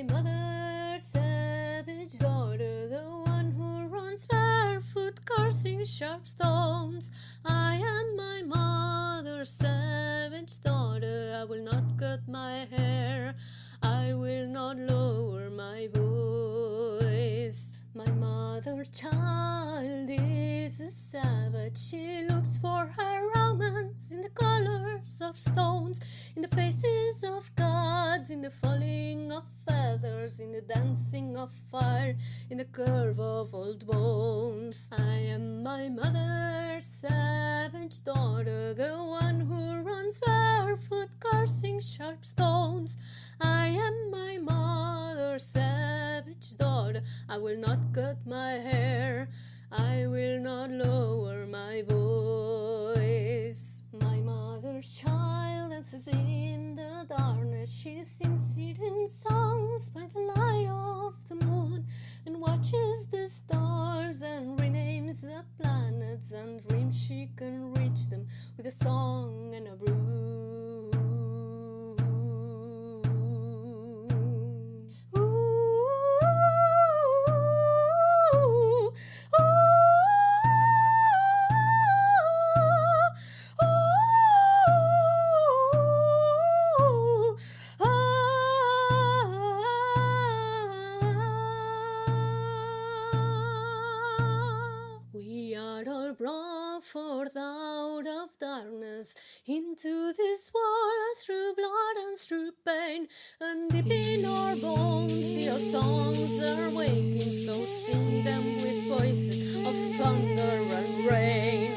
my mother's savage daughter, the one who runs barefoot, cursing sharp stones. I am my mother's savage daughter. I will not cut my hair, I will not lower my voice. My mother's child is a savage. She looks for her romance in the colors of stones, in the faces of gods, in the falling of feathers, in the dancing of fire, in the curve of old bones. I am my mother's savage daughter, the one who runs barefoot, cursing sharp stones. I am my mother's savage daughter. I will not cut my hair, I will not lower my voice. My mother's child dances in the darkness. She sings hidden songs by the light of the moon, and watches the stars and renames the planets, and dreams she can reach them with a song and a broom. We are all brought forth out of darkness into this world through blood and through pain, and deep in our bones your songs are waking, so sing them with voices of thunder and rain.